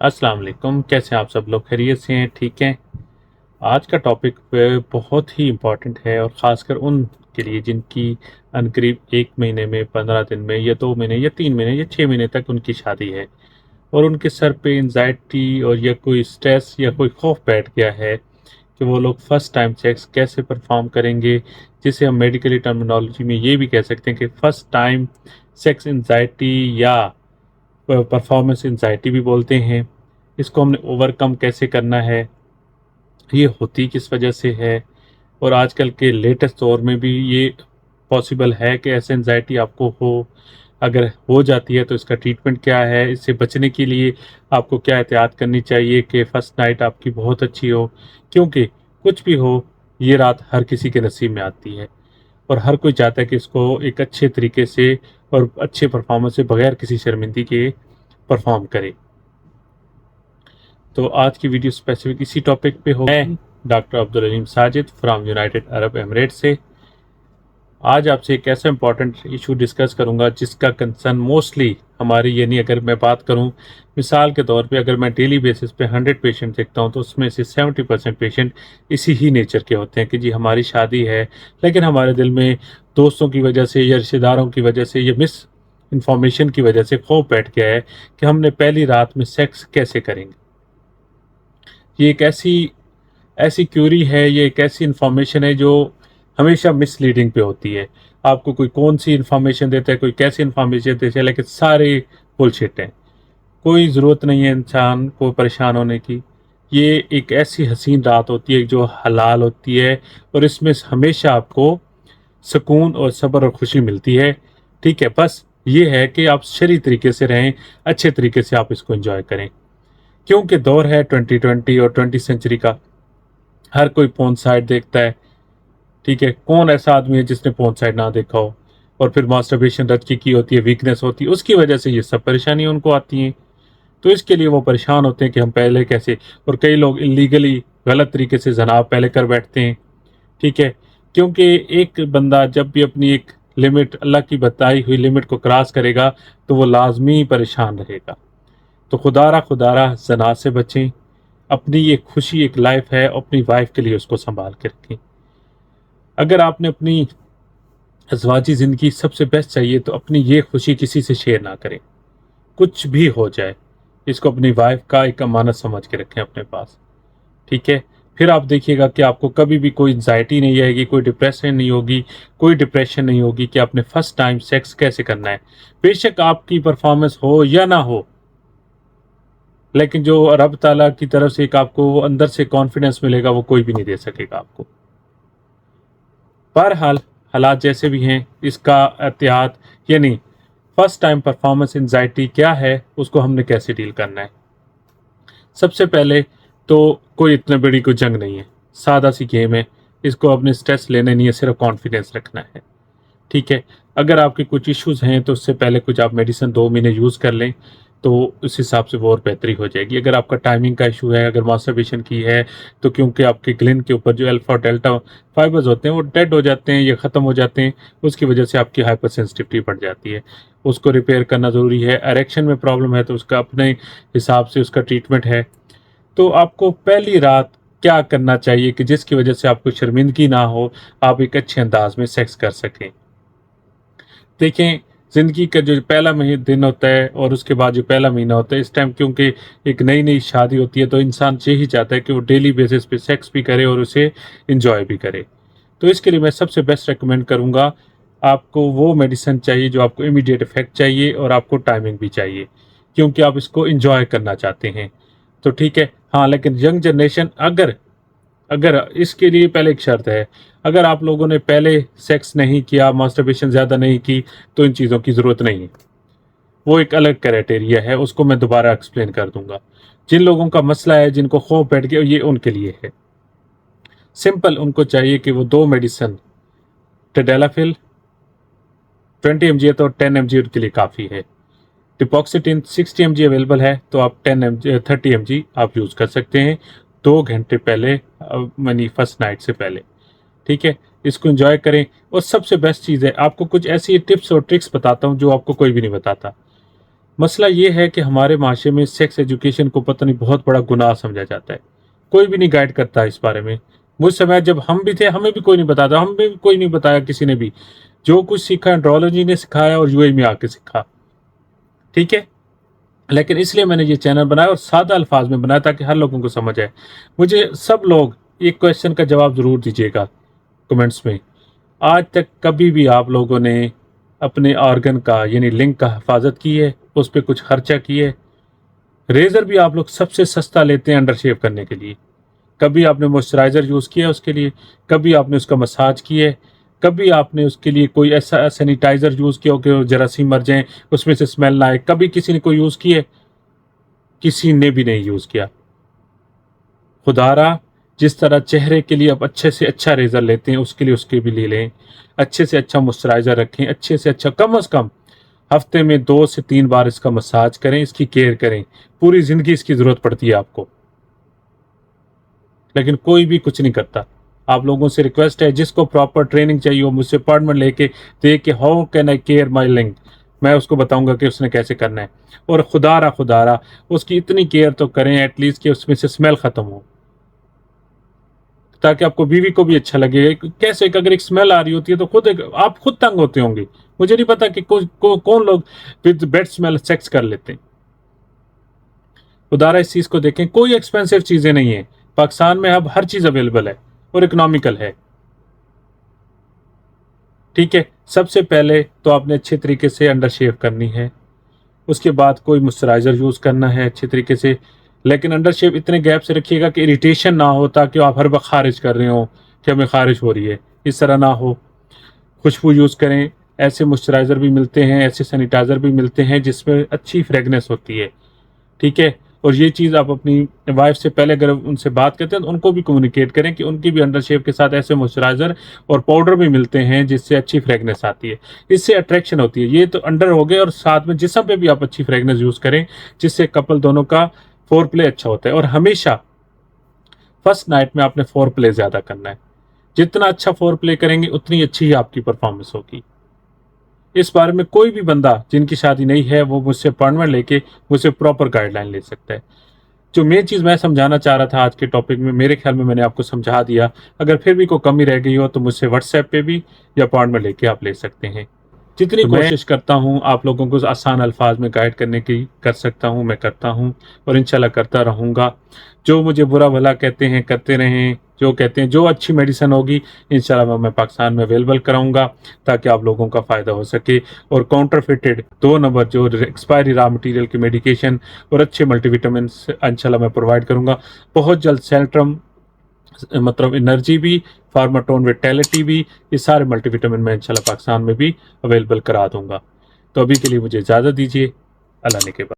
अस्सलाम वालेकुम। कैसे हैं आप सब लोग? खैरियत से हैं? ठीक हैं? आज का टॉपिक बहुत ही इम्पोर्टेंट है और ख़ासकर उन के लिए जिनकी अनकरीब 1 महीने में, 15 दिन में या 2 महीने या 3 महीने या 6 महीने तक उनकी शादी है और उनके सर पे एंग्ज़ायटी और या कोई स्ट्रेस या कोई खौफ बैठ गया है कि वो लोग फर्स्ट टाइम सेक्स कैसे परफ़ॉर्म करेंगे, जिसे हम मेडिकली टर्मिनोलॉजी में ये भी कह सकते हैं कि फर्स्ट टाइम सेक्स एंग्ज़ायटी या परफॉर्मेंस एंजाइटी भी बोलते हैं। इसको हमने ओवरकम कैसे करना है, ये होती किस वजह से है और आजकल के लेटेस्ट दौर में भी ये पॉसिबल है कि ऐसे एंजाइटी आपको हो। अगर हो जाती है तो इसका ट्रीटमेंट क्या है, इससे बचने के लिए आपको क्या एहतियात करनी चाहिए कि फर्स्ट नाइट आपकी बहुत अच्छी हो, क्योंकि कुछ भी हो ये रात हर किसी के नसीब में आती है और हर कोई चाहता है कि इसको एक अच्छे तरीके से और अच्छे परफॉर्मेंस से बगैर किसी शर्मिंदगी के परफॉर्म करे। तो आज की वीडियो स्पेसिफिक इसी टॉपिक पे होगी। मैं doctor Abdul Aleem Sajid from United Arab emirate से आज आपसे एक ऐसा इंपॉर्टेंट इशू डिस्कस करूंगा जिसका कंसर्न मोस्टली हमारी, यानी अगर मैं बात करूं मिसाल के तौर पे, अगर मैं डेली बेसिस पे 100 पेशेंट देखता हूं तो उसमें से 70% पेशेंट इसी ही नेचर के होते हैं कि जी हमारी शादी है लेकिन हमारे दिल में दोस्तों की वजह से या रिश्तेदारों की वजह से या मिस इन्फॉर्मेशन की वजह से खौफ बैठ गया है कि हमने पहली रात में सेक्स कैसे करेंगे। ये एक ऐसी ऐसी क्यूरी है, ये एक ऐसी इन्फॉर्मेशन है जो हमेशा मिसलीडिंग पे होती है। आपको कोई कौन सी इन्फॉर्मेशन देता है, कोई कैसी इन्फॉर्मेशन देता है, लेकिन सारे बुलशिट हैं। कोई ज़रूरत नहीं है इंसान को परेशान होने की। ये एक ऐसी हसीन रात होती है जो हलाल होती है और इसमें हमेशा आपको सुकून और सब्र और खुशी मिलती है। ठीक है, बस ये है कि आप शरई तरीके से रहें, अच्छे तरीके से आप इसको एंजॉय करें, क्योंकि दौर है 2020 और 20 सेंचुरी का। हर कोई पोर्न साइट देखता है। ठीक है, कौन ऐसा आदमी है जिसने पोर्न साइट ना देखा हो? और फिर मास्टरबेशन रच की होती है, वीकनेस होती है, उसकी वजह से ये सब परेशानियां उनको आती हैं। तो इसके लिए वो परेशान होते हैं कि हम पहले कैसे, और कई लोग इलीगली गलत तरीके से जनाब पहले कर बैठते हैं। ठीक है, क्योंकि एक बंदा जब भी अपनी एक लिमिट, अल्लाह की बताई हुई लिमिट को क्रॉस करेगा तो वो लाजमी परेशान रहेगा। तो खुदारा जना से बचें। अपनी ये खुशी एक लाइफ है, अपनी वाइफ के लिए उसको संभाल के रखें। अगर आपने अपनी अज़वाजी ज़िंदगी सबसे बेस्ट चाहिए तो अपनी ये खुशी किसी से शेयर ना करें, कुछ भी हो जाए। इसको अपनी वाइफ का एक अमानत समझ के रखें अपने पास। ठीक है, फिर आप देखिएगा कि आपको कभी भी कोई एंजाइटी नहीं आएगी, कोई डिप्रेशन नहीं होगी, कोई डिप्रेशन नहीं होगी कि आपने फर्स्ट टाइम सेक्स कैसे करना है। बेशक आपकी परफॉर्मेंस हो या ना हो, लेकिन जो रब ताला की तरफ से एक आपको वो अंदर से कॉन्फिडेंस मिलेगा वो कोई भी नहीं दे सकेगा आपको। बहरहाल हालात जैसे भी हैं, इसका एहतियात, यानी फर्स्ट टाइम परफॉर्मेंस एंजाइटी क्या है, उसको हमने कैसे डील करना है। सबसे पहले तो कोई इतनी बड़ी कोई जंग नहीं है, सादा सी गेम है। इसको अपने स्ट्रेस लेने नहीं है, सिर्फ कॉन्फिडेंस रखना है। ठीक है, अगर आपके कुछ इश्यूज हैं तो उससे पहले कुछ आप मेडिसिन 2 महीने यूज़ कर लें तो उस हिसाब से वो और बेहतरी हो जाएगी। अगर आपका टाइमिंग का इशू है, अगर मास्टरबेशन की है, तो क्योंकि आपके ग्लिन के ऊपर जो अल्फा और डेल्टा फाइबर्स होते हैं वो डेड हो जाते हैं या ख़त्म हो जाते हैं, उसकी वजह से आपकी हाइपर सेंसिटिविटी बढ़ जाती है। उसको रिपेयर करना ज़रूरी है। एरेक्शन में प्रॉब्लम है तो उसका अपने हिसाब से उसका ट्रीटमेंट है। तो आपको पहली रात क्या करना चाहिए कि जिसकी वजह से आपको शर्मिंदगी ना हो, आप एक अच्छे अंदाज में सेक्स कर सकें। देखें, ज़िंदगी का जो पहला दिन होता है और उसके बाद जो पहला महीना होता है, इस टाइम क्योंकि एक नई नई शादी होती है तो इंसान यही चाहता है कि वो डेली बेसिस पे सेक्स भी करे और उसे इंजॉय भी करे। तो इसके लिए मैं सबसे बेस्ट रेकमेंड करूँगा, आपको वो मेडिसिन चाहिए जो आपको इमीडिएट इफेक्ट चाहिए और आपको टाइमिंग भी चाहिए, क्योंकि आप इसको इंजॉय करना चाहते हैं। तो ठीक है, हाँ, लेकिन यंग जनरेशन, अगर अगर इसके लिए पहले एक शर्त है, अगर आप लोगों ने पहले सेक्स नहीं किया, मास्टरबेशन ज़्यादा नहीं की, तो इन चीज़ों की ज़रूरत नहीं है। वो एक अलग क्राइटेरिया है, उसको मैं दोबारा एक्सप्लेन कर दूंगा। जिन लोगों का मसला है, जिनको खौफ बैठ गया, ये उनके लिए है। सिंपल, उनको चाहिए कि वो 2 मेडिसिन टेडेलाफिल 20 mg है तो 10 mg उनके लिए काफ़ी है। टिपॉक्सिटिन 60 mg अवेलेबल है तो आप 30 mg आप यूज़ कर सकते हैं 2 घंटे पहले, यानी फर्स्ट नाइट से पहले। ठीक है, इसको एंजॉय करें। और सबसे बेस्ट चीज़ है, आपको कुछ ऐसी टिप्स और ट्रिक्स बताता हूँ जो आपको कोई भी नहीं बताता। मसला ये है कि हमारे माशरे में सेक्स एजुकेशन को पता नहीं बहुत बड़ा गुनाह समझा जाता है। कोई भी नहीं गाइड करता इस बारे में। मुझ समय जब हम भी थे हमें भी कोई नहीं बताता, हमें भी कोई नहीं बताया किसी ने भी। जो कुछ सीखा एंड्रोलॉजी ने सिखाया और यूएई में आके सीखा, ठीक है। लेकिन इसलिए मैंने ये चैनल बनाया और सादा अल्फाज में बनाया ताकि हर लोगों को समझ आए। मुझे सब लोग एक क्वेश्चन का जवाब ज़रूर दीजिएगा कमेंट्स में। आज तक कभी भी आप लोगों ने अपने ऑर्गन का यानी लिंग का हिफाजत की है, उस पर कुछ खर्चा किए? रेज़र भी आप लोग सबसे सस्ता लेते हैं अंडर शेव करने के लिए। कभी आपने मॉइस्चराइज़र यूज़ किया उसके लिए? कभी आपने उसका मसाज किया है? कभी आपने उसके लिए कोई ऐसा सैनिटाइज़र यूज़ किया हो कि जरासीम मर जाएं, उसमें से स्मेल ना आए? कभी किसी ने कोई यूज़ किया है? किसी ने भी नहीं यूज़ किया। खुदारा जिस तरह चेहरे के लिए आप अच्छे से अच्छा रेज़र लेते हैं, उसके लिए उसके भी ले लें। अच्छे से अच्छा मॉइस्चराइज़र रखें, अच्छे से अच्छा कम से कम हफ्ते में 2 से 3 बार इसका मसाज करें, इसकी केयर करें। पूरी ज़िंदगी इसकी ज़रूरत पड़ती है आपको, लेकिन कोई भी कुछ नहीं करता। आप लोगों से रिक्वेस्ट है, जिसको प्रॉपर ट्रेनिंग चाहिए हो मुझसे अपॉइंटमेंट लेके दे के हाउ कैन आई केयर माई लिंग, मैं उसको बताऊंगा कि उसने कैसे करना है। और खुदारा उसकी इतनी केयर तो करें एटलीस्ट कि उसमें से स्मेल ख़त्म हो, ताकि आपको बीवी को भी अच्छा लगे। कैसे अगर एक स्मेल आ रही होती है तो आप खुद तंग होते होंगे। मुझे नहीं पता कि कौन लोग विद बेड स्मेल सेक्स कर लेते हैं। खुदारा इस चीज़ को देखें, कोई एक्सपेंसिव चीज़ें नहीं है। पाकिस्तान में अब हर चीज़ अवेलेबल है और इकोनॉमिकल है, ठीक है। सबसे पहले तो आपने अच्छे तरीके से अंडर शेव करनी है, उसके बाद कोई मॉइस्चराइज़र यूज़ करना है अच्छे तरीके से। लेकिन अंडर शेव इतने गैप से रखिएगा कि इरिटेशन ना हो, ताकि आप हर वक्त खारिज कर रहे हो कि हमें खारिज हो रही है, इस तरह ना हो। खुशबू यूज़ करें। ऐसे मॉइस्चराइज़र भी मिलते हैं, ऐसे सैनिटाइज़र भी मिलते हैं जिसमें अच्छी फ्रेगनेंस होती है, ठीक है। और ये चीज़ आप अपनी वाइफ से पहले अगर उनसे बात करते हैं तो उनको भी कम्युनिकेट करें कि उनकी भी अंडर शेव के साथ ऐसे मॉइस्चराइज़र और पाउडर भी मिलते हैं जिससे अच्छी फ्रेगनेंस आती है, इससे अट्रैक्शन होती है। ये तो अंडर हो गए, और साथ में जिस्म पे भी आप अच्छी फ्रेगनेंस यूज़ करें, जिससे कपल दोनों का फोर प्ले अच्छा होता है। और हमेशा फर्स्ट नाइट में आपने फोर प्ले ज़्यादा करना है। जितना अच्छा फोर प्ले करेंगे उतनी अच्छी ही आपकी परफॉर्मेंस होगी। इस बारे में कोई भी बंदा जिनकी शादी नहीं है वो मुझसे अपॉइंटमेंट लेके मुझसे प्रॉपर गाइडलाइन ले सकता है। जो मेन चीज़ मैं समझाना चाह रहा था आज के टॉपिक में, मेरे ख्याल में मैंने आपको समझा दिया। अगर फिर भी कोई कमी रह गई हो तो मुझसे व्हाट्सएप पे भी या अपॉइंटमेंट लेके आप ले सकते हैं। जितनी कोशिश करता हूँ आप लोगों को आसान अल्फाज में गाइड करने की कर सकता हूँ, मैं करता हूँ और इंशाल्लाह करता रहूँगा। जो मुझे बुरा भला कहते हैं करते रहें, जो कहते हैं जो अच्छी मेडिसिन होगी इंशाल्लाह मैं पाकिस्तान में अवेलेबल कराऊंगा, ताकि आप लोगों का फ़ायदा हो सके। और काउंटरफिटेड 2 नंबर जो एक्सपायरी रॉ मटेरियल की मेडिकेशन और अच्छे मल्टीविटामिन इंशाल्लाह मैं प्रोवाइड करूँगा बहुत जल्द। सेंट्रम मतलब एनर्जी भी, फार्माटोन विटैलिटी भी, ये सारे मल्टीविटामिन मैं इंशाल्लाह पाकिस्तान में भी अवेलेबल करा दूंगा। तो अभी के लिए मुझे इजाज़त दीजिए, अल्लाह ने के बाद।